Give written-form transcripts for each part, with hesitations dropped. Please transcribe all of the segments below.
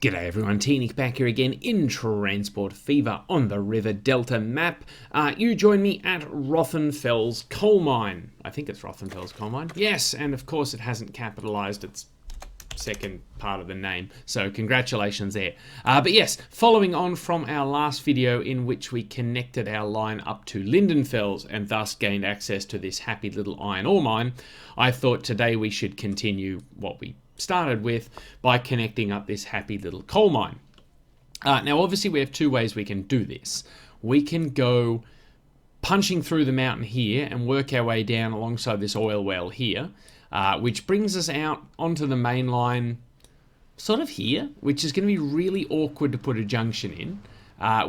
G'day everyone, T-Nick back here again in Transport Fever on the River Delta map. You join me at Rothenfels Coal Mine. I think it's Rothenfels Coal Mine. Yes, and of course it hasn't capitalised its second part of the name, so congratulations there. But yes, following on from our last video in which we connected our line up to Lindenfels and thus gained access to this happy little iron ore mine, I thought today we should continue what we started with by connecting up this happy little coal mine. Now obviously we have two ways we can do this. We can go punching through the mountain here and work our way down alongside this oil well here, which brings us out onto the main line sort of here, which is going to be really awkward to put a junction in,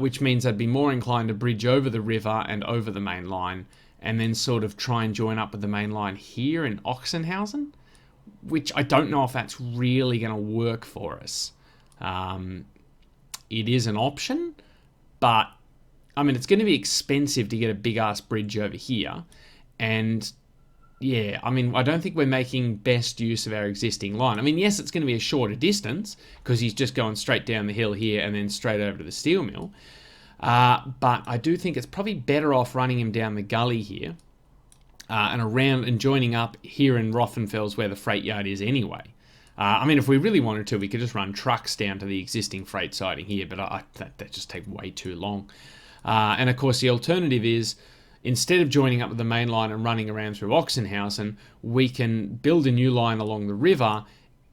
which means I'd be more inclined to bridge over the river and over the main line and then sort of try and join up with the main line here in Oxenhausen, which I don't know if that's really going to work for us. It is an option, but I mean, it's going to be expensive to get a big ass bridge over here. And yeah, I mean, I don't think we're making best use of our existing line. I mean, yes, it's going to be a shorter distance because he's just going straight down the hill here and then straight over to the steel mill. But I do think it's probably better off running him down the gully here. And around and joining up here in Rothenfels where the freight yard is anyway. I mean, if we really wanted to, we could just run trucks down to the existing freight siding here, but that just take way too long. And of course, the alternative is, instead of joining up with the main line and running around through Oxenhausen, we can build a new line along the river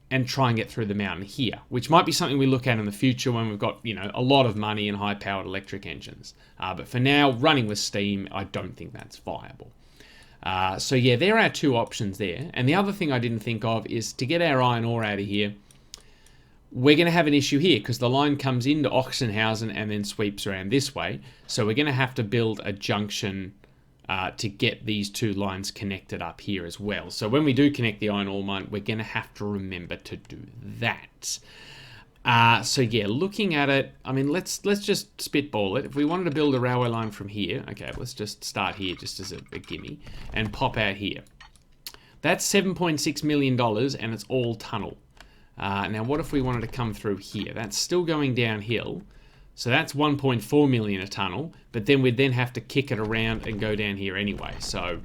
and try and get through the mountain here, which might be something we look at in the future when we've got, a lot of money and high-powered electric engines. But for now, running with steam, I don't think that's viable. So yeah, there are two options there. And the other thing I didn't think of is to get our iron ore out of here, we're going to have an issue here because the line comes into Oxenhausen and then sweeps around this way. So we're going to have to build a junction to get these two lines connected up here as well. So when we do connect the iron ore mine, we're going to have to remember to do that. So yeah, looking at it, I mean, let's just spitball it. If we wanted to build a railway line from here, okay, let's just start here just as a gimme and pop out here. That's $7.6 million and it's all tunnel. Now, what if we wanted to come through here? That's still going downhill. So that's 1.4 million a tunnel, but then we'd then have to kick it around and go down here anyway. So,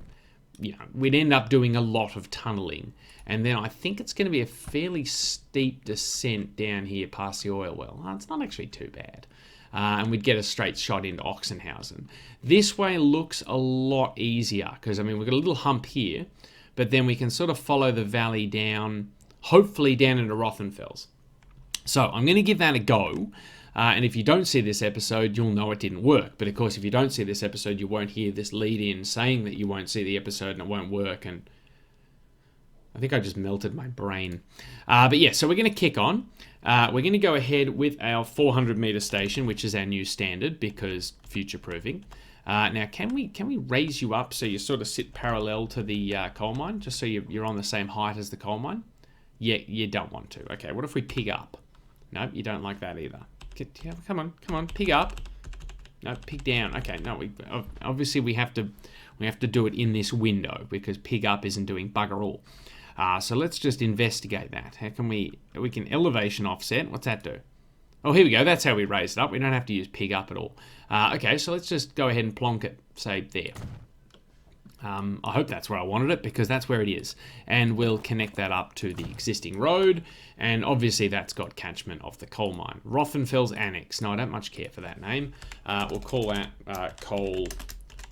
we'd end up doing a lot of tunneling. And then I think it's going to be a fairly steep descent down here past the oil well. It's not actually too bad. And we'd get a straight shot into Oxenhausen. This way looks a lot easier because, I mean, we've got a little hump here, but then we can sort of follow the valley down, hopefully down into Rothenfels. So I'm going to give that a go. And if you don't see this episode, you'll know it didn't work. But of course, if you don't see this episode, you won't hear this lead in saying that you won't see the episode and it won't work. And I think I just melted my brain. But yeah, so we're going to kick on. We're going to go ahead with our 400 meter station, which is our new standard because future proofing. Now, can we raise you up so you sort of sit parallel to the coal mine, just so you're on the same height as the coal mine? Yeah, you don't want to. Okay, what if we pig up? No, you don't like that either. Come on, pig up. No, pig down. Okay, no, obviously we have to do it in this window because pig up isn't doing bugger all. So let's just investigate that. How can we can elevation offset. What's that do? Oh, here we go. That's how we raise it up. We don't have to use pig up at all. Okay, so let's just go ahead and plonk it, say, there. I hope that's where I wanted it because that's where it is. And we'll connect that up to the existing road. And obviously that's got catchment of the coal mine. Rothenfels Annex. No, I don't much care for that name. We'll call that coal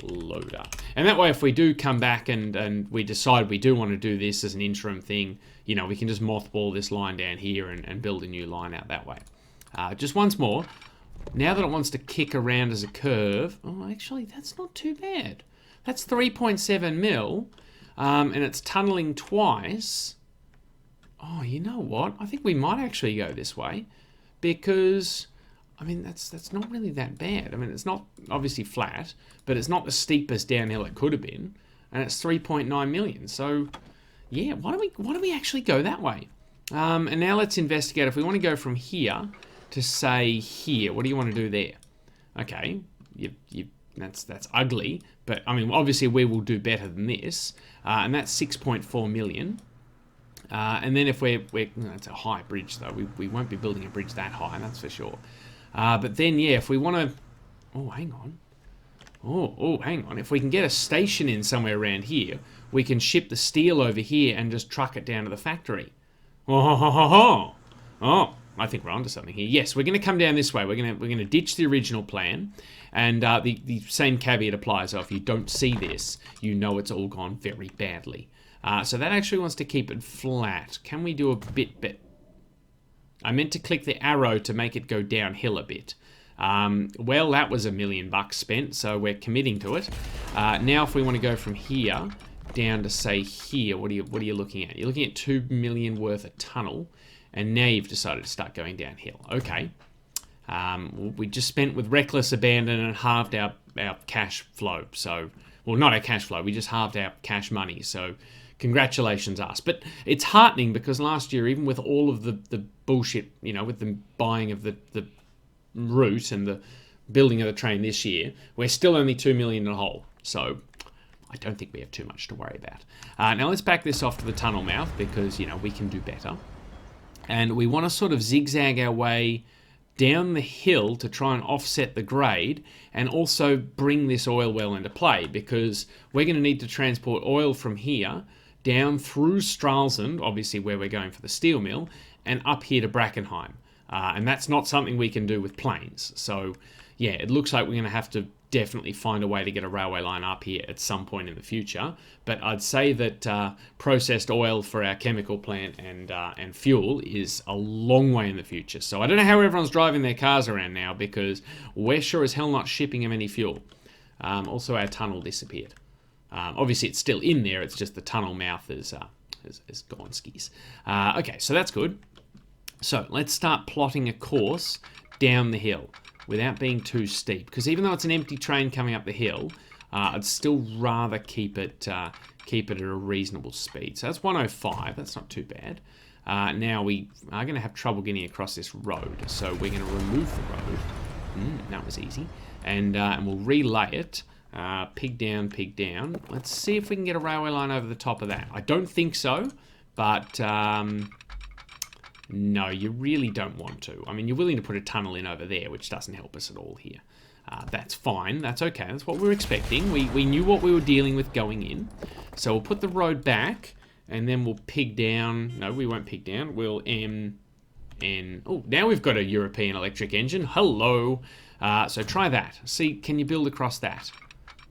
loader. And that way, if we do come back and we decide we do want to do this as an interim thing, we can just mothball this line down here and build a new line out that way. Just once more, now that it wants to kick around as a curve, oh, actually, that's not too bad. That's 3.7 mil, and it's tunneling twice. Oh, you know what? I think we might actually go this way because, I mean, that's not really that bad. I mean, it's not obviously flat, but it's not the steepest downhill it could have been, and it's 3.9 million. So, yeah, why don't we actually go that way? And now let's investigate if we want to go from here to say here. What do you want to do there? Okay, that's ugly, but I mean, obviously we will do better than this, and that's 6.4 million. And then if it's a high bridge though, we won't be building a bridge that high, that's for sure. But then, yeah, if we want to... Oh, hang on. Oh, hang on. If we can get a station in somewhere around here, we can ship the steel over here and just truck it down to the factory. Oh, I think we're onto something here. Yes, we're going to come down this way. We're going to ditch the original plan, and the same caveat applies. So if you don't see this, you know it's all gone very badly. So that actually wants to keep it flat. Can we do a bit? I meant to click the arrow to make it go downhill a bit. Well, that was $1 million spent, so we're committing to it. Now, if we want to go from here down to say here, what are you looking at? You're looking at $2 million worth of tunnel, and now you've decided to start going downhill. Okay. We just spent with reckless abandon and halved our cash flow. So, well, not our cash flow. We just halved our cash money. So, congratulations us. But it's heartening because last year, even with all of the bullshit, with the buying of the route and the building of the train this year, we're still only $2 million in a hole. So, I don't think we have too much to worry about. Now, let's back this off to the tunnel mouth because, we can do better. And we want to sort of zigzag our way down the hill to try and offset the grade and also bring this oil well into play because we're going to need to transport oil from here down through Stralsund, obviously where we're going for the steel mill, and up here to Brackenheim. And that's not something we can do with planes. So, yeah, it looks like we're going to have to definitely find a way to get a railway line up here at some point in the future. But I'd say that processed oil for our chemical plant and fuel is a long way in the future. So I don't know how everyone's driving their cars around now because we're sure as hell not shipping them any fuel. Also, our tunnel disappeared. Obviously, it's still in there. It's just the tunnel mouth is gone skis. Okay, so that's good. So let's start plotting a course down the hill without being too steep. Because even though it's an empty train coming up the hill, I'd still rather keep it at a reasonable speed. So that's 105. That's not too bad. Now we are going to have trouble getting across this road. So we're going to remove the road. That was easy. And we'll relay it. Pig down. Let's see if we can get a railway line over the top of that. I don't think so, but... no, you really don't want to. I mean, you're willing to put a tunnel in over there, which doesn't help us at all here. That's fine. That's okay. That's what we were expecting. We knew what we were dealing with going in. So we'll put the road back, and then we'll pig down. No, we won't pig down. We'll Oh, now we've got a European electric engine. Hello. So try that. See, can you build across that?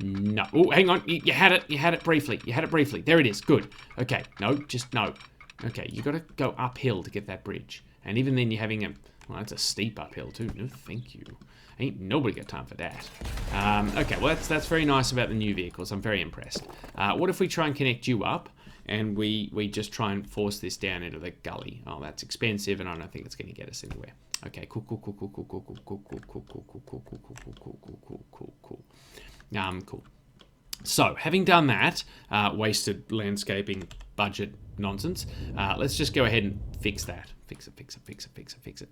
No. Oh, hang on. You had it. You had it briefly. There it is. Good. Okay. No, just no. Okay, you got to go uphill to get that bridge. And even then you're having well, that's a steep uphill too. No, thank you. Ain't nobody got time for that. Okay, well, that's very nice about the new vehicles. I'm very impressed. What if we try and connect you up and we just try and force this down into the gully? Oh, that's expensive and I don't think it's going to get us anywhere. Okay, cool. Cool. So, having done that, wasted landscaping budget nonsense, let's just go ahead and fix that. Fix it.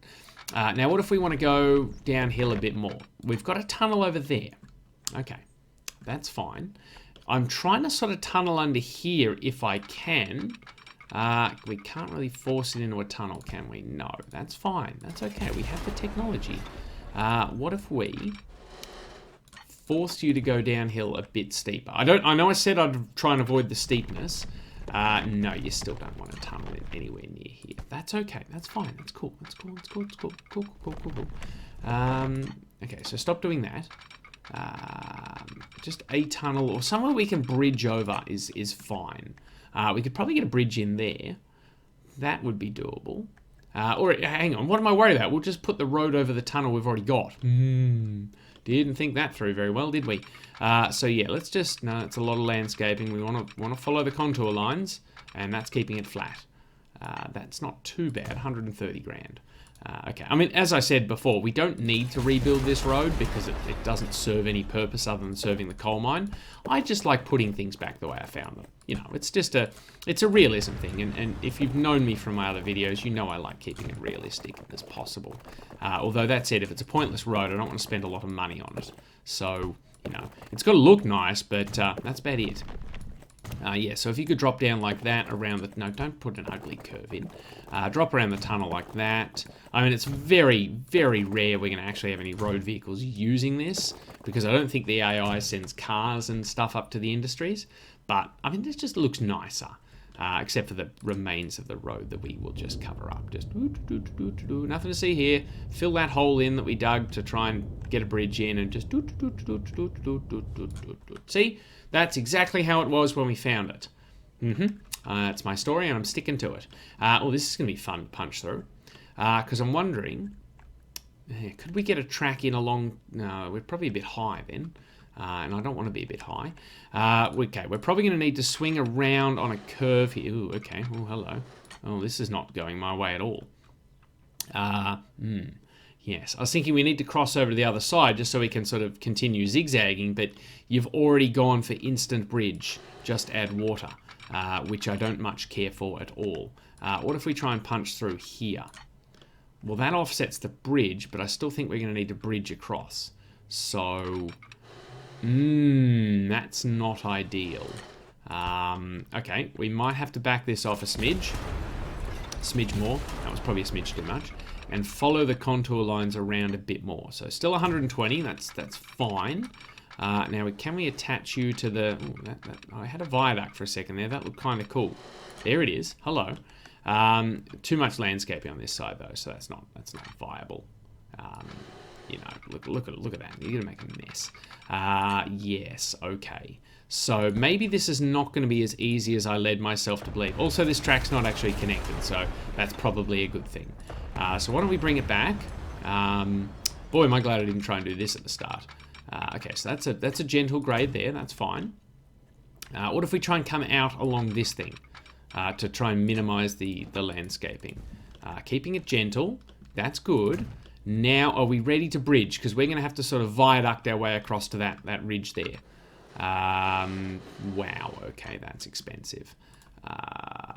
Now, what if we want to go downhill a bit more? We've got a tunnel over there. Okay, that's fine. I'm trying to sort of tunnel under here if I can. We can't really force it into a tunnel, can we? No, that's fine. That's okay. We have the technology. What if we... forced you to go downhill a bit steeper. I know I said I'd try and avoid the steepness. No, you still don't want to tunnel it anywhere near here. That's okay. That's fine. That's cool. Cool. Okay, so stop doing that. Just a tunnel or somewhere we can bridge over is fine. We could probably get a bridge in there. That would be doable. Or hang on, what am I worried about? We'll just put the road over the tunnel we've already got. Didn't think that through very well, did we? So yeah, let's just... No, it's a lot of landscaping. We want to follow the contour lines, and that's keeping it flat. That's not too bad, 130 grand. Okay, I mean, as I said before, we don't need to rebuild this road because it doesn't serve any purpose other than serving the coal mine. I just like putting things back the way I found them. It's a realism thing, and if you've known me from my other videos, you know I like keeping it realistic as possible. Although that said, if it's a pointless road, I don't want to spend a lot of money on it. So, it's got to look nice, but that's about it. Yeah, so if you could drop down like that around the... No, don't put an ugly curve in. Drop around the tunnel like that. I mean, it's very, very rare we're going to actually have any road vehicles using this, because I don't think the AI sends cars and stuff up to the industries. But, I mean, this just looks nicer. Except for the remains of the road that we will just cover up. Just nothing to see here. Fill that hole in that we dug to try and get a bridge in, and just see? That's exactly how it was when we found it. It's my story, and I'm sticking to it. Well, this is going to be fun to punch through, because I'm wondering, could we get a track in along? No, we're probably a bit high then. And I don't want to be a bit high. Okay, we're probably going to need to swing around on a curve here. Ooh, okay. Oh, hello. Oh, this is not going my way at all. Yes, I was thinking we need to cross over to the other side just so we can sort of continue zigzagging, but you've already gone for instant bridge. Just add water, which I don't much care for at all. What if we try and punch through here? Well, that offsets the bridge, but I still think we're going to need to bridge across. So... that's not ideal. Okay, we might have to back this off a smidge. Smidge more. That was probably a smidge too much. And follow the contour lines around a bit more. So still 120. That's fine. Now, can we attach you to the... I had a viaduct for a second there. That looked kind of cool. There it is. Hello. Too much landscaping on this side though, so that's not viable. You know, look at that. You're gonna make a mess. Yes, okay. So maybe this is not going to be as easy as I led myself to believe. Also, this track's not actually connected, so that's probably a good thing. So why don't we bring it back? Boy, am I glad I didn't try and do this at the start. Okay, so that's a gentle grade there. That's fine. What if we try and come out along this thing to try and minimize the landscaping? Keeping it gentle. That's good. Now, are we ready to bridge? Because we're going to have to sort of viaduct our way across to that ridge there. Wow, okay, that's expensive.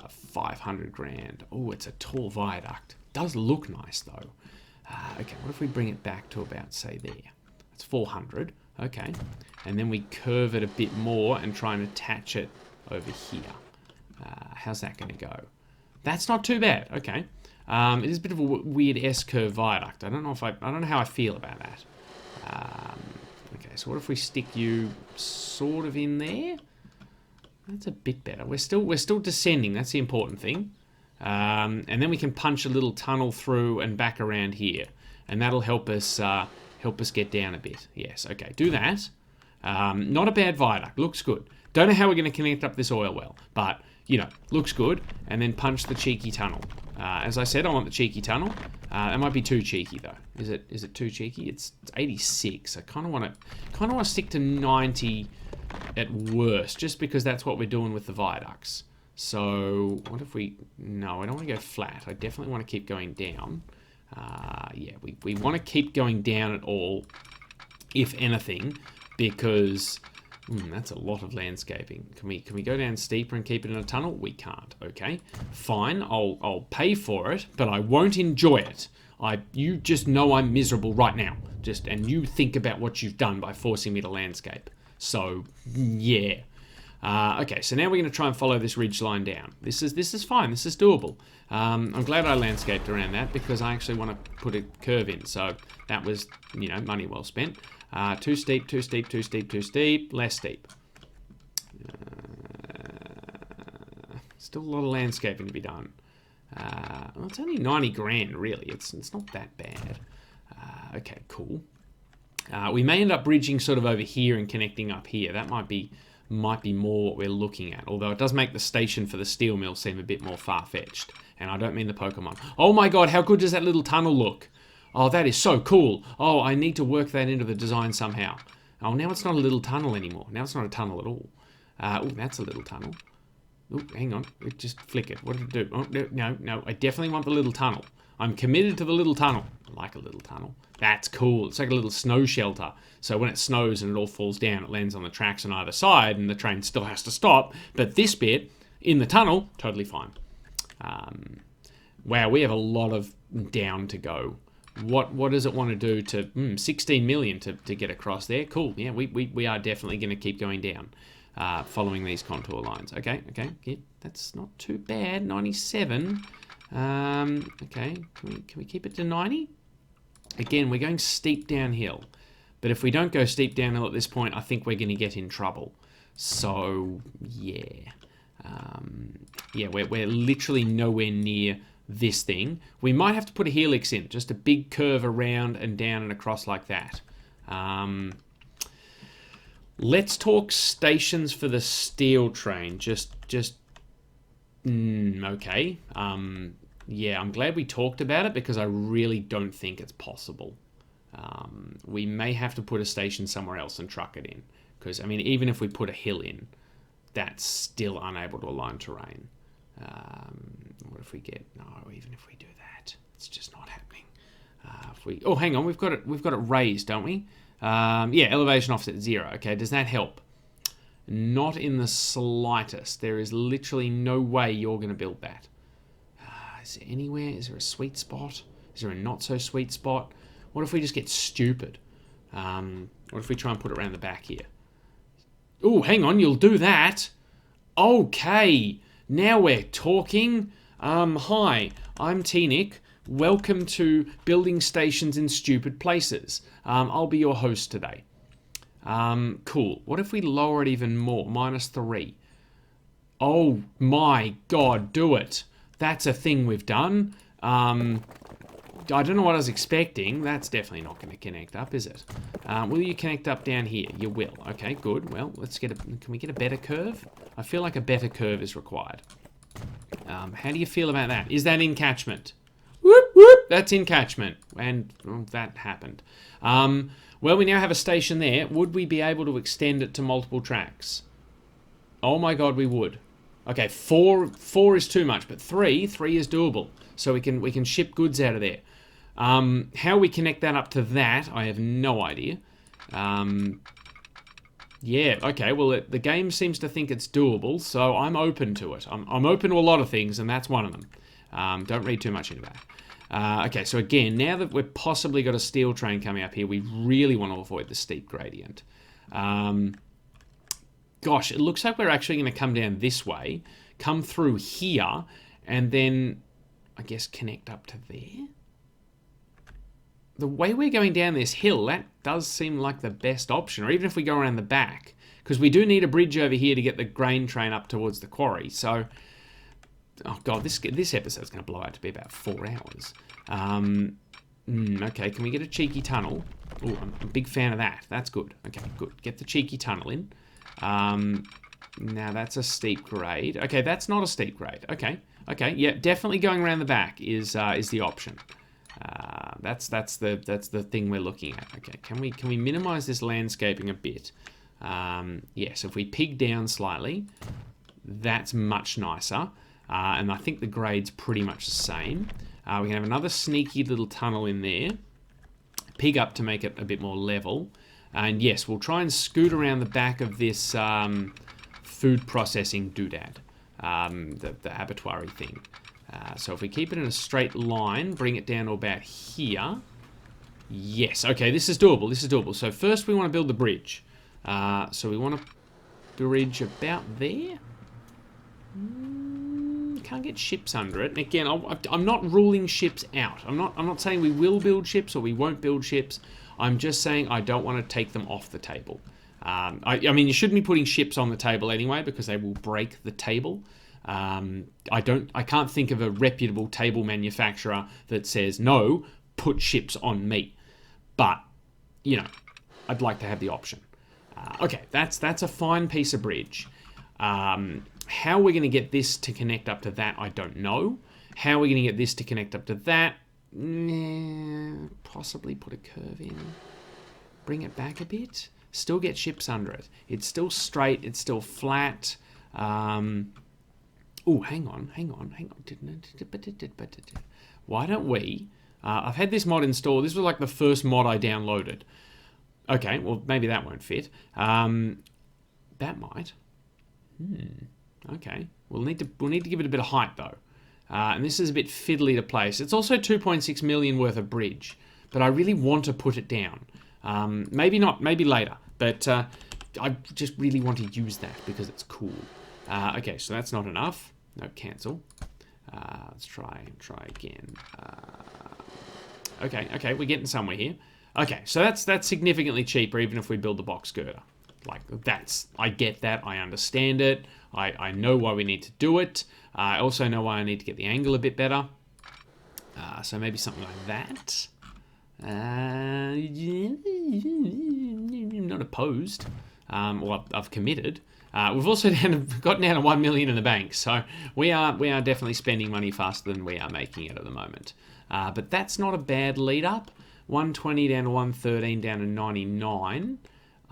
500 grand. Oh, it's a tall viaduct. Does look nice, though. Okay, what if we bring it back to about, say, there? That's 400. Okay. And then we curve it a bit more and try and attach it over here. How's that going to go? That's not too bad. Okay. It is a bit of a weird S-curve viaduct. I don't know how I feel about that. Okay, so what if we stick you sort of in there? That's a bit better. We're still descending. That's the important thing. And then we can punch a little tunnel through and back around here, and that'll help us get down a bit. Yes. Okay. Do that. Not a bad viaduct. Looks good. Don't know how we're going to connect up this oil well, but you know, looks good. And then punch the cheeky tunnel. As I said, I want the cheeky tunnel. That might be too cheeky though. Is it too cheeky? It's 86. I kind of want to stick to 90 at worst, just because that's what we're doing with the viaducts. So what if we? No, I don't want to go flat. I definitely want to keep going down. Yeah, we want to keep going down at all, if anything, because that's a lot of landscaping. Can we go down steeper and keep it in a tunnel? We can't. Okay, fine. I'll pay for it, but I won't enjoy it. You just know I'm miserable right now. And you think about what you've done by forcing me to landscape. So yeah. Okay, so now we're going to try and follow this ridge line down. This is fine. This is doable. I'm glad I landscaped around that because I actually want to put a curve in. So that was, money well spent. Too steep, too steep, too steep, too steep. Less steep. Still a lot of landscaping to be done. Well, it's only 90 grand, really. It's not that bad. Okay, cool. We may end up bridging sort of over here and connecting up here. That might be more what we're looking at. Although it does make the station for the steel mill seem a bit more far-fetched. And I don't mean the Pokemon. Oh my god, how good does that little tunnel look? Oh, that is so cool. Oh, I need to work that into the design somehow. Oh, now it's not a little tunnel anymore. Now it's not a tunnel at all. Oh, that's a little tunnel. Oh, hang on. It just flickered. What did it do? Oh, no. I definitely want the little tunnel. I'm committed to the little tunnel. I like a little tunnel. That's cool. It's like a little snow shelter. So when it snows and it all falls down, it lands on the tracks on either side and the train still has to stop. But this bit, in the tunnel, totally fine. Wow, we have a lot of down to go. What does it want to do to 16 million to get across there? Cool. Yeah, we are definitely going to keep going down. following these contour lines. Okay, yeah, that's not too bad. 97. Okay, can we keep it to 90? Again, we're going steep downhill. But if we don't go steep downhill at this point, I think we're going to get in trouble. So, yeah. Yeah, we're literally nowhere near this thing. We might have to put a helix in. Just a big curve around and down and across like that. Let's talk stations for the steel train. Okay. Yeah, I'm glad we talked about it because I really don't think it's possible. We may have to put a station somewhere else and truck it in. Because, I mean, even if we put a hill in, that's still unable to align terrain. What if we get... No, even if we do that, it's just not happening. Oh, hang on, we've got it raised, don't we? Yeah, elevation offset 0. Okay, does that help? Not in the slightest. There is literally no way you're going to build that. Is there anywhere? Is there a sweet spot? Is there a not so sweet spot? What if we just get stupid? What if we try and put it around the back here? Oh, hang on, you'll do that. Okay, now we're talking. Hi, I'm T-Nick. Welcome to Building Stations in Stupid Places. I'll be your host today. Cool. What if we lower it even more? -3. Oh my god, do it. That's a thing we've done. I don't know what I was expecting. That's definitely not going to connect up, is it? Will you connect up down here? You will. Okay, good. Well, let's get can we get a better curve? I feel like a better curve is required. How do you feel about that? Is that in catchment? Whoop, whoop. That's in catchment. And that happened. Well, we now have a station there. Would we be able to extend it to multiple tracks? Oh my god, we would. Okay, 4 is too much, but 3 is doable. So we can ship goods out of there. How we connect that up to that, I have no idea. Yeah, okay, well, the game seems to think it's doable, so I'm open to it. I'm open to a lot of things, and that's one of them. Don't read too much into that. Okay, so again, now that we've possibly got a steel train coming up here, we really want to avoid the steep gradient. Gosh, it looks like we're actually going to come down this way, come through here, and then, I guess, connect up to there? The way we're going down this hill, that does seem like the best option, or even if we go around the back, because we do need a bridge over here to get the grain train up towards the quarry, so... Oh god, this episode's going to blow out to be about 4 hours. Okay, can we get a cheeky tunnel? Oh, I'm a big fan of that. That's good. Okay, good. Get the cheeky tunnel in. Now that's a steep grade. Okay, that's not a steep grade. Okay, yeah, definitely going around the back is the option. That's the thing we're looking at. Okay, can we minimize this landscaping a bit? Yes, if we pig down slightly, that's much nicer. And I think the grade's pretty much the same. We can have another sneaky little tunnel in there. Pig up to make it a bit more level. And yes, we'll try and scoot around the back of this food processing doodad, the abattoir thing. So if we keep it in a straight line, bring it down to about here. Yes, okay, this is doable, So first we want to build the bridge. So we want to bridge about there. Can't get ships under it. And again, I'm not ruling ships out. I'm not saying we will build ships or we won't build ships. I'm just saying I don't want to take them off the table. I mean, you shouldn't be putting ships on the table anyway because they will break the table. I can't think of a reputable table manufacturer that says no, put ships on me. But you know, I'd like to have the option. Okay, that's a fine piece of bridge. How we're going to get this to connect up to that, I don't know. How we're going to get this to connect up to that, possibly put a curve in. Bring it back a bit. Still get ships under it. It's still straight. It's still flat. Oh, hang on. Why don't we... I've had this mod installed. This was like the first mod I downloaded. Okay, well, maybe that won't fit. That might. Okay. We'll need to give it a bit of height, though. And this is a bit fiddly to place. It's also 2.6 million worth of bridge. But I really want to put it down. Maybe not. Maybe later. But I just really want to use that because it's cool. Okay, so that's not enough. No, cancel. Let's try again. Okay, we're getting somewhere here. Okay, so that's significantly cheaper even if we build the box girder. Like, I get that, I understand it, I know why we need to do it. I also know why I need to get the angle a bit better. So maybe something like that. Not opposed. Well, I've committed. We've also gotten down to 1 million in the bank, so we are definitely spending money faster than we are making it at the moment. But that's not a bad lead up. 120 down to 113 down to 99.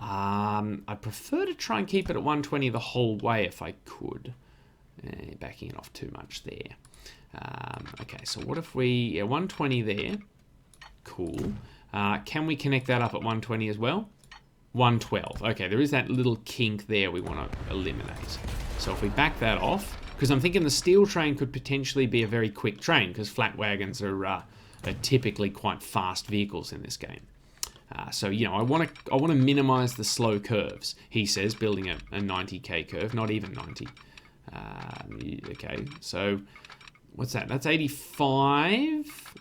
I prefer to try and keep it at 120 the whole way if I could. Backing it off too much there. Okay, so what if we... 120 there. Cool. Can we connect that up at 120 as well? 112. Okay, there is that little kink there we want to eliminate. So if we back that off... Because I'm thinking the steel train could potentially be a very quick train, because flat wagons are typically quite fast vehicles in this game. So, you know, I want to minimize the slow curves, he says, building a 90k curve, not even 90. Okay, so what's that? That's 85,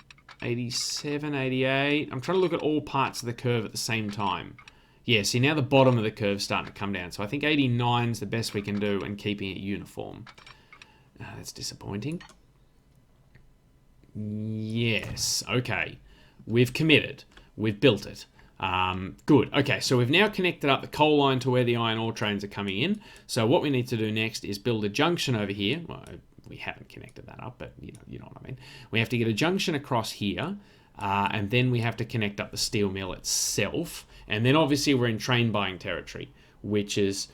87, 88. I'm trying to look at all parts of the curve at the same time. Yeah, see, now the bottom of the curve's starting to come down. So I think 89 is the best we can do and keeping it uniform. That's disappointing. Yes, okay. We've committed. We've built it. Good. Okay, so we've now connected up the coal line to where the iron ore trains are coming in. So what we need to do next is build a junction over here. Well, we haven't connected that up, but you know what I mean. We have to get a junction across here, and then we have to connect up the steel mill itself. And then obviously we're in train buying territory, which is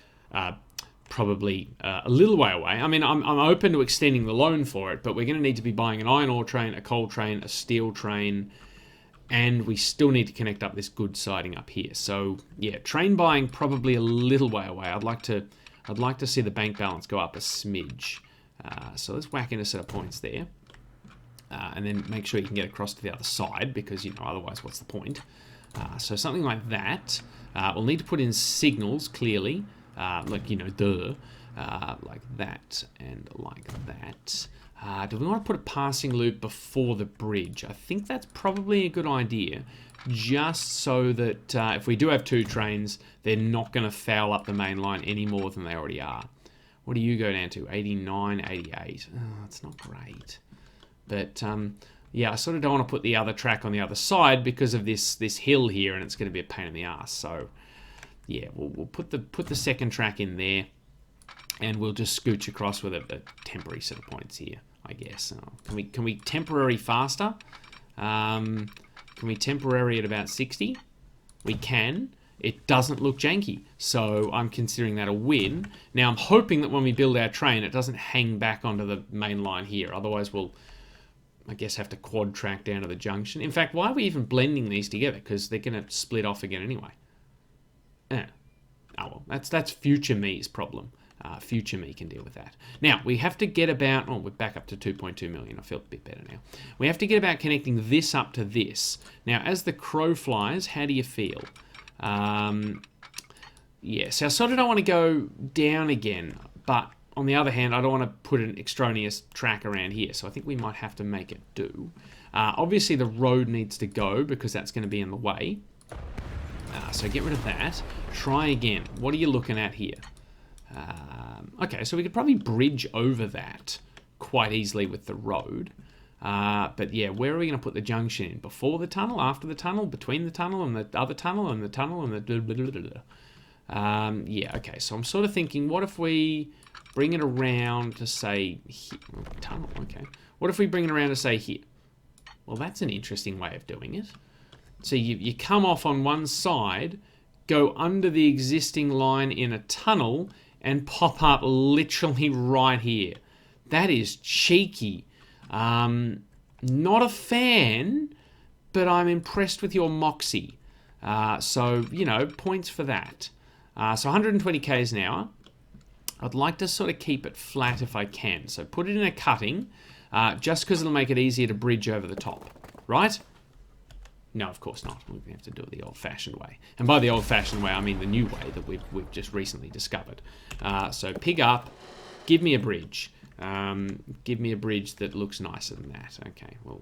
probably a little way away. I mean, I'm open to extending the loan for it, but we're going to need to be buying an iron ore train, a coal train, a steel train, and we still need to connect up this goods siding up here. So yeah, train buying probably a little way away. I'd like to see the bank balance go up a smidge. So let's whack in a set of points there, and then make sure you can get across to the other side, because you know otherwise what's the point? So something like that. We'll need to put in signals clearly, like you know, like that and like that. Do we want to put a passing loop before the bridge? I think that's probably a good idea, just so that if we do have two trains, they're not going to foul up the main line any more than they already are. What do you go down to? 89, 88. Oh, that's not great. But yeah, I sort of don't want to put the other track on the other side because of this hill here, and it's going to be a pain in the ass. So yeah, we'll put the second track in there, and we'll just scooch across with a temporary set of points here, I guess. Can we temporary faster? Can we temporary at about 60? We can. It doesn't look janky, so I'm considering that a win. Now I'm hoping that when we build our train, it doesn't hang back onto the main line here. Otherwise, we'll, I guess, have to quad track down to the junction. In fact, why are we even blending these together? Because they're going to split off again anyway. Yeah. Oh well, that's future me's problem. Future me can deal with that. Now, we have to get about... Oh, we're back up to 2.2 million. I feel a bit better now. We have to get about connecting this up to this. Now, as the crow flies, how do you feel? Yes, I sort of don't want to go down again, but on the other hand, I don't want to put an extraneous track around here, so I think we might have to make it do. Obviously, the road needs to go because that's going to be in the way. So get rid of that. Try again. What are you looking at here? Okay, so we could probably bridge over that quite easily with the road. But yeah, where are we going to put the junction in? Before the tunnel, after the tunnel, between the tunnel and the other tunnel and the tunnel and the... yeah, okay, so I'm sort of thinking, what if we bring it around to say... Here? Tunnel, okay. What if we bring it around to say here? Well, that's an interesting way of doing it. So you come off on one side, go under the existing line in a tunnel, and pop up literally right here. That is cheeky. Not a fan, but I'm impressed with your moxie. So, you know, points for that. So 120 k's an hour. I'd like to sort of keep it flat if I can. So put it in a cutting, just because it'll make it easier to bridge over the top. Right? No, of course not. We have to do it the old-fashioned way. And by the old-fashioned way, I mean the new way that we've just recently discovered. So pig up, give me a bridge. Give me a bridge that looks nicer than that. Okay, well,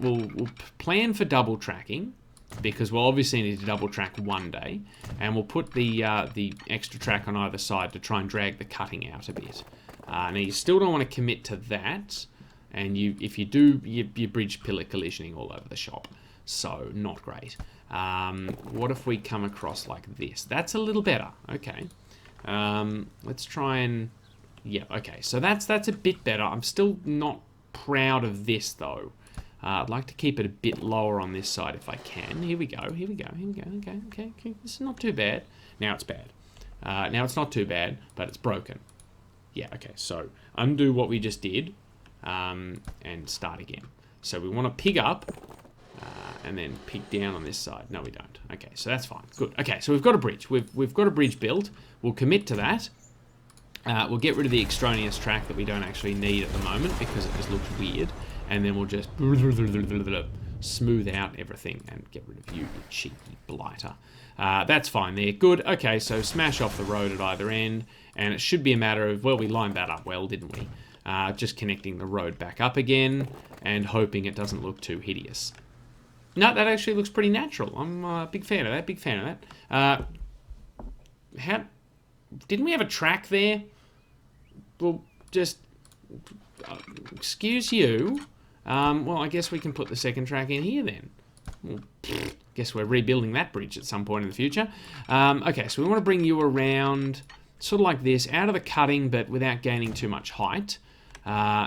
we'll plan for double tracking, because we'll obviously need to double track one day, and we'll put the extra track on either side to try and drag the cutting out a bit. Now you still don't want to commit to that. And if you do, your bridge pillar collisioning all over the shop. So, not great. What if we come across like this? That's a little better. Okay. Let's try and... Yeah, okay. So that's a bit better. I'm still not proud of this, though. I'd like to keep it a bit lower on this side if I can. Here we go. Okay. This is not too bad. Now it's bad. Now it's not too bad, but it's broken. Yeah, okay. So, undo what we just did. And start again. So we want to pig up and then pig down on this side. No, we don't. Okay, so that's fine. Good. Okay, so we've got a bridge. We've got a bridge built. We'll commit to that. We'll get rid of the extraneous track that we don't actually need at the moment because it just looks weird. And then we'll just smooth out everything and get rid of you cheeky blighter. That's fine there. Good. Okay, so smash off the road at either end. And it should be a matter of, well, we lined that up well, didn't we? Just connecting the road back up again and hoping it doesn't look too hideous. No, that actually looks pretty natural. I'm a big fan of that, didn't we have a track there? Well, just... excuse you. Well, I guess we can put the second track in here then. Well, guess we're rebuilding that bridge at some point in the future. Okay, so we want to bring you around sort of like this, out of the cutting, but without gaining too much height.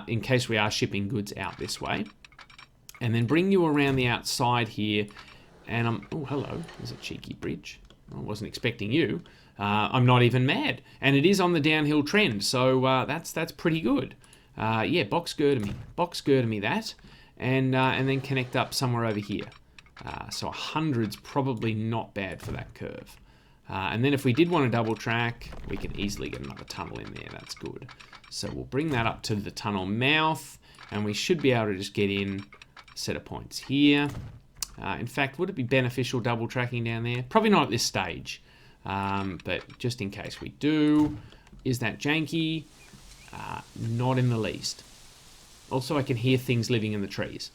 In case we are shipping goods out this way. And then bring you around the outside here. And oh, hello. There's a cheeky bridge. I wasn't expecting you. I'm not even mad. And it is on the downhill trend, so that's pretty good. Yeah, box girder me that. And then connect up somewhere over here. So 100's probably not bad for that curve. And then if we did want to double track, we can easily get another tunnel in there. That's good. So we'll bring that up to the tunnel mouth, and we should be able to just get in a set of points here. In fact, would it be beneficial double tracking down there? Probably not at this stage, but just in case we do. Is that janky? Not in the least. Also, I can hear things living in the trees.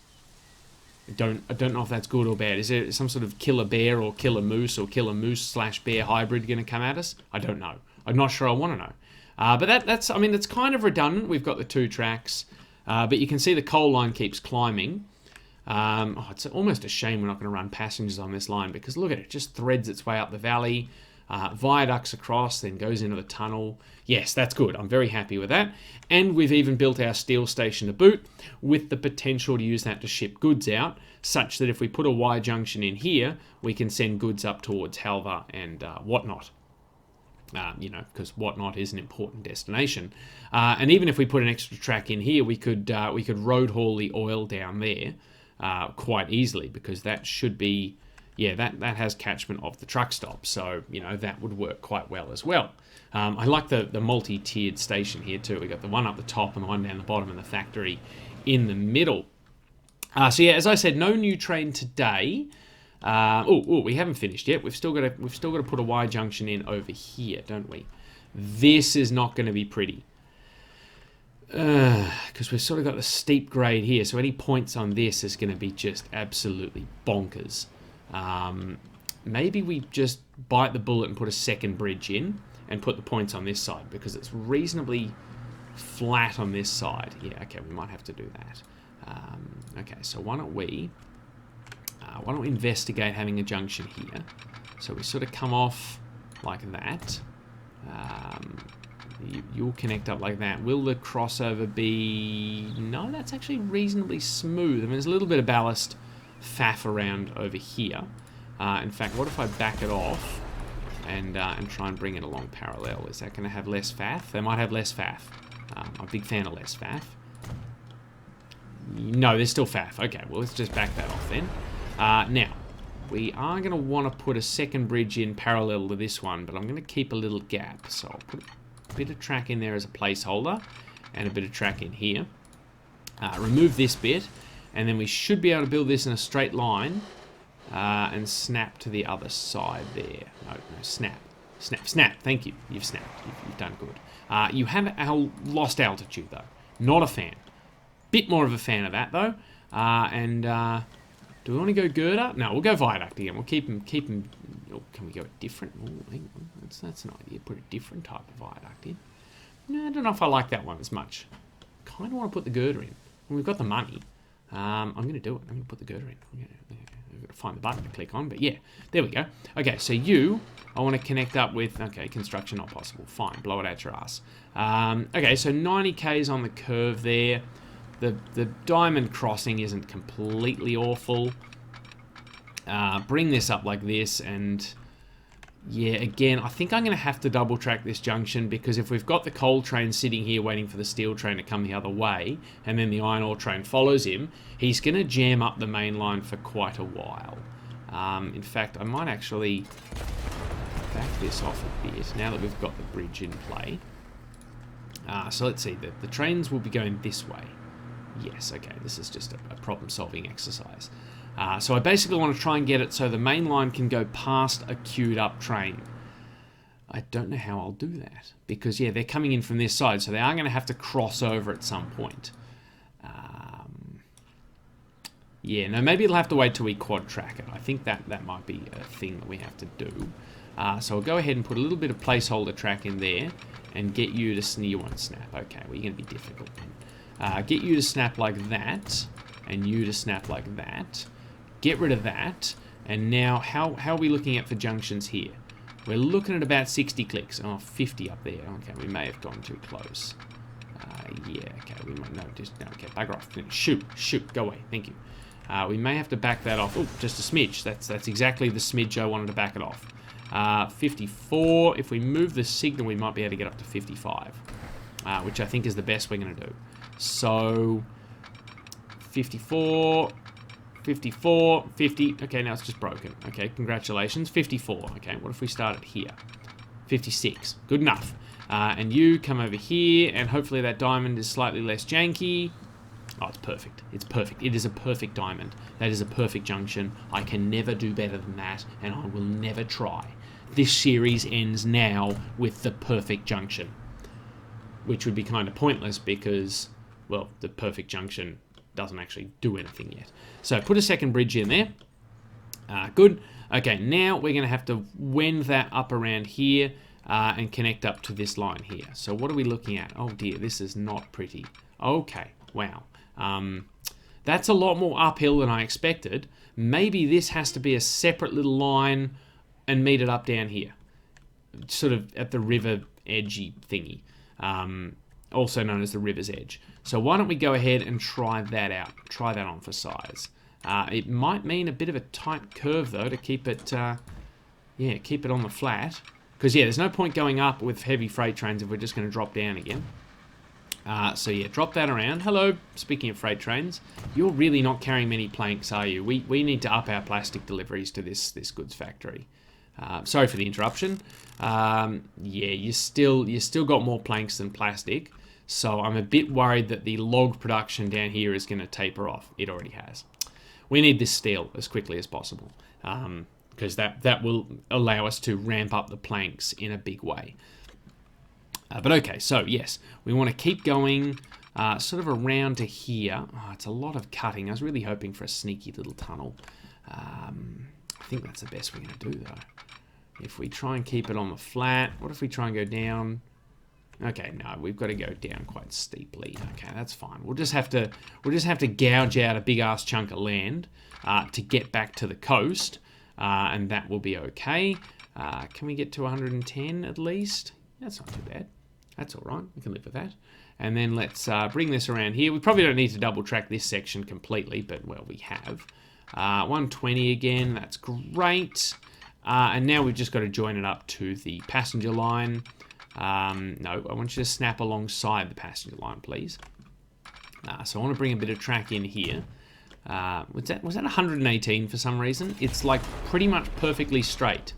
I don't know if that's good or bad. Is there some sort of killer bear or killer moose or killer moose/bear hybrid going to come at us? I don't know. I'm not sure I want to know. But that's kind of redundant. We've got the two tracks, but you can see the coal line keeps climbing. It's almost a shame we're not going to run passengers on this line because look at it, just threads its way up the valley, viaducts across, then goes into the tunnel. Yes, that's good. I'm very happy with that. And we've even built our steel station to boot with the potential to use that to ship goods out, such that if we put a Y junction in here, we can send goods up towards Halva and whatnot. Because whatnot is an important destination. And even if we put an extra track in here, we could road haul the oil down there quite easily because that should be, that has catchment of the truck stop. So, that would work quite well as well. I like the multi-tiered station here too. We got the one up the top and the one down the bottom and the factory in the middle. So as I said, no new train today. We haven't finished yet. We've still got to put a Y junction in over here, don't we? This is not going to be pretty. Because we've sort of got the steep grade here, so any points on this is going to be just absolutely bonkers. Maybe we just bite the bullet and put a second bridge in and put the points on this side because it's reasonably flat on this side. Yeah, okay, we might have to do that. Okay, so why don't we investigate having a junction here? So we sort of come off like that. You'll connect up like that. Will the crossover be... No, that's actually reasonably smooth. I mean, there's a little bit of ballast faff around over here. In fact, what if I back it off and try and bring it along parallel? Is that going to have less faff? They might have less faff. I'm a big fan of less faff. No, there's still faff. Okay, well, let's just back that off then. Now, we are going to want to put a second bridge in parallel to this one, but I'm going to keep a little gap. So I'll put a bit of track in there as a placeholder and a bit of track in here. Remove this bit, and then we should be able to build this in a straight line and snap to the other side there. No, snap. Snap. Thank you. You've snapped. You've done good. You have lost altitude, though. Not a fan. Bit more of a fan of that, though. Do we want to go girder? No, we'll go viaduct again. We'll keep him. Oh, can we go a different? Oh, hang on. That's an idea. Put a different type of viaduct in. No, I don't know if I like that one as much. Kind of want to put the girder in. Well, we've got the money. I'm going to do it. I'm going to put the girder in. I've got to find the button to click on, but yeah, there we go. Okay, so I want to connect up with, okay, construction not possible. Fine, blow it out your ass. Okay, so 90k's on the curve there. The diamond crossing isn't completely awful. Bring this up like this, and yeah, again, I think I'm going to have to double track this junction, because if we've got the coal train sitting here waiting for the steel train to come the other way, and then the iron ore train follows him, he's going to jam up the main line for quite a while. In fact, I might actually back this off a bit now that we've got the bridge in play. So let's see, the trains will be going this way. Yes, okay, this is just a problem-solving exercise. So I basically want to try and get it so the main line can go past a queued-up train. I don't know how I'll do that, because, yeah, they're coming in from this side, so they are going to have to cross over at some point. Yeah, no, maybe it'll have to wait till we quad track it. I think that might be a thing that we have to do. So I'll go ahead and put a little bit of placeholder track in there and get you to... You won't snap. Okay, well, you're going to be difficult. Get you to snap like that, and you to snap like that. Get rid of that. And now, how are we looking at for junctions here? We're looking at about 60 clicks. Oh, 50 up there. Okay, we may have gone too close. Yeah, okay, we might... No, just... No, okay, bugger off. Shoot, go away. Thank you. We may have to back that off. Oh, just a smidge. That's exactly the smidge I wanted to back it off. 54. If we move the signal, we might be able to get up to 55, which I think is the best we're going to do. So, 54, 54, 50. Okay, now it's just broken. Okay, congratulations. 54. Okay, what if we started here? 56. Good enough. And you come over here, and hopefully that diamond is slightly less janky. Oh, it's perfect. It's perfect. It is a perfect diamond. That is a perfect junction. I can never do better than that, and I will never try. This series ends now with the perfect junction, which would be kind of pointless because, well, the perfect junction doesn't actually do anything yet. So put a second bridge in there. Good. Okay, now we're going to have to wend that up around here and connect up to this line here. So what are we looking at? Oh dear, this is not pretty. Okay, wow. That's a lot more uphill than I expected. Maybe this has to be a separate little line and meet it up down here, sort of at the river edgy thingy, also known as the river's edge. So why don't we go ahead and try that out, try that on for size. It might mean a bit of a tight curve though to keep it, yeah, keep it on the flat, because yeah, there's no point going up with heavy freight trains if we're just going to drop down again. So yeah, drop that around. Hello, speaking of freight trains, you're really not carrying many planks, are you? We need to up our plastic deliveries to this goods factory. Sorry for the interruption. Yeah, you still got more planks than plastic, so I'm a bit worried that the log production down here is going to taper off. It already has. We need this steel as quickly as possible, because that will allow us to ramp up the planks in a big way. But okay, so yes, we want to keep going sort of around to here. Oh, it's a lot of cutting. I was really hoping for a sneaky little tunnel. I think that's the best we're going to do, though. If we try and keep it on the flat, what if we try and go down? Okay, no, we've got to go down quite steeply. Okay, that's fine. We'll just have to gouge out a big ass chunk of land to get back to the coast, and that will be okay. Can we get to 110 at least? That's not too bad. That's all right. We can live with that. And then let's bring this around here. We probably don't need to double track this section completely, but, well, we have. 120 again. That's great. And now we've just got to join it up to the passenger line. No, I want you to snap alongside the passenger line, please. So I want to bring a bit of track in here. Was that 118 for some reason? It's like pretty much perfectly straight.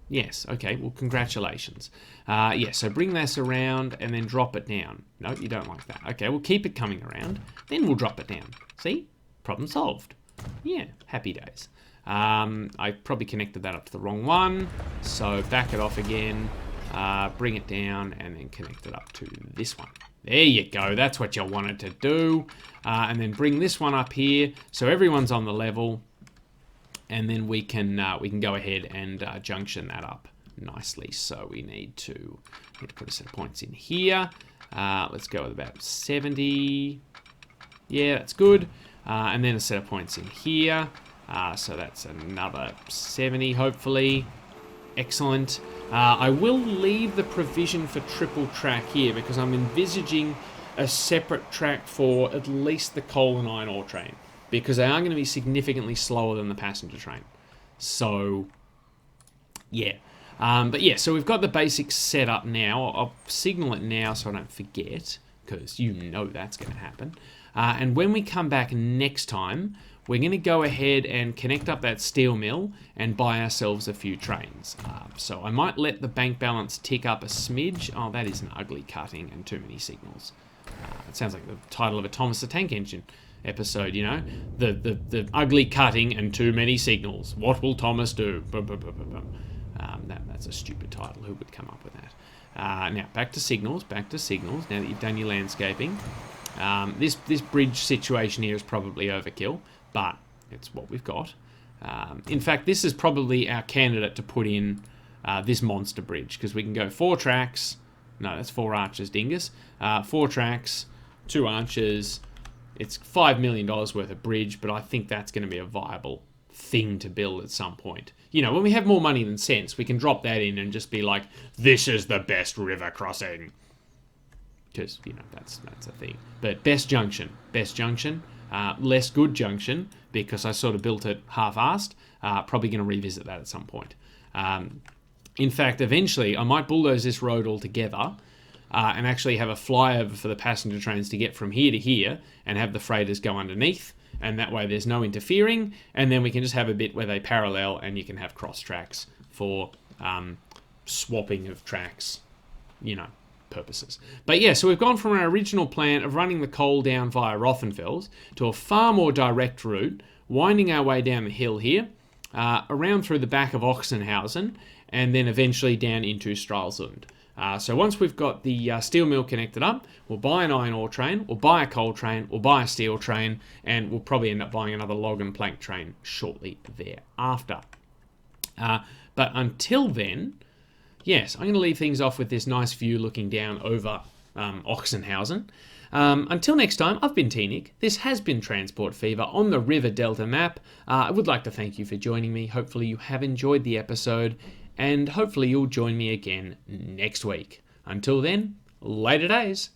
Yes, okay, well, congratulations. Yeah, so bring this around and then drop it down. No, you don't like that. Okay, we'll keep it coming around, then we'll drop it down. See? Problem solved. Yeah, happy days. I probably connected that up to the wrong one, so back it off again, bring it down, and then connect it up to this one. There you go, that's what you wanted to do. And then bring this one up here, so everyone's on the level, and then we can go ahead and junction that up nicely. So we need to put a set of points in here. Let's go with about 70. Yeah, that's good. And then a set of points in here. So that's another 70, hopefully. Excellent. I will leave the provision for triple track here because I'm envisaging a separate track for at least the coal and iron ore train, because they are going to be significantly slower than the passenger train. So, yeah. But yeah, so we've got the basics set up now. I'll signal it now so I don't forget, because you know that's going to happen. And when we come back next time, we're going to go ahead and connect up that steel mill and buy ourselves a few trains. So I might let the bank balance tick up a smidge. Oh, that is an ugly cutting and too many signals. It sounds like the title of a Thomas the Tank Engine episode, you know? The ugly cutting and too many signals. What will Thomas do? That's a stupid title. Who would come up with that? Now, back to signals, now that you've done your landscaping. This bridge situation here is probably overkill, but it's what we've got. In fact, this is probably our candidate to put in this monster bridge, because we can go 4 tracks. No, that's 4 arches, dingus. 4 tracks, 2 arches. It's $5 million worth of bridge, but I think that's going to be a viable thing to build at some point. You know, when we have more money than sense, we can drop that in and just be like, this is the best river crossing. Because, you know, that's a thing. But best junction, less good junction, because I sort of built it half-assed. Probably going to revisit that at some point. In fact, eventually, I might bulldoze this road altogether and actually have a flyover for the passenger trains to get from here to here and have the freighters go underneath. And that way there's no interfering. And then we can just have a bit where they parallel and you can have cross tracks for swapping of tracks, you know, purposes. But yeah, so we've gone from our original plan of running the coal down via Rothenfels to a far more direct route, winding our way down the hill here, around through the back of Ochsenhausen, and then eventually down into Stralsund. So once we've got the steel mill connected up, we'll buy an iron ore train, we'll buy a coal train, we'll buy a steel train, and we'll probably end up buying another log and plank train shortly thereafter. But until then, yes, I'm going to leave things off with this nice view looking down over Ochsenhausen. Until next time, I've been T-Nick. This has been Transport Fever on the River Delta map. I would like to thank you for joining me. Hopefully you have enjoyed the episode, and hopefully you'll join me again next week. Until then, later days.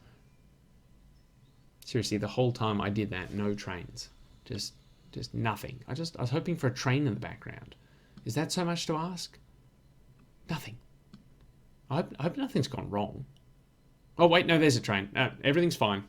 Seriously, the whole time I did that, no trains. Just nothing. I was hoping for a train in the background. Is that so much to ask? Nothing. I hope nothing's gone wrong. Oh, wait, no, there's a train. Everything's fine.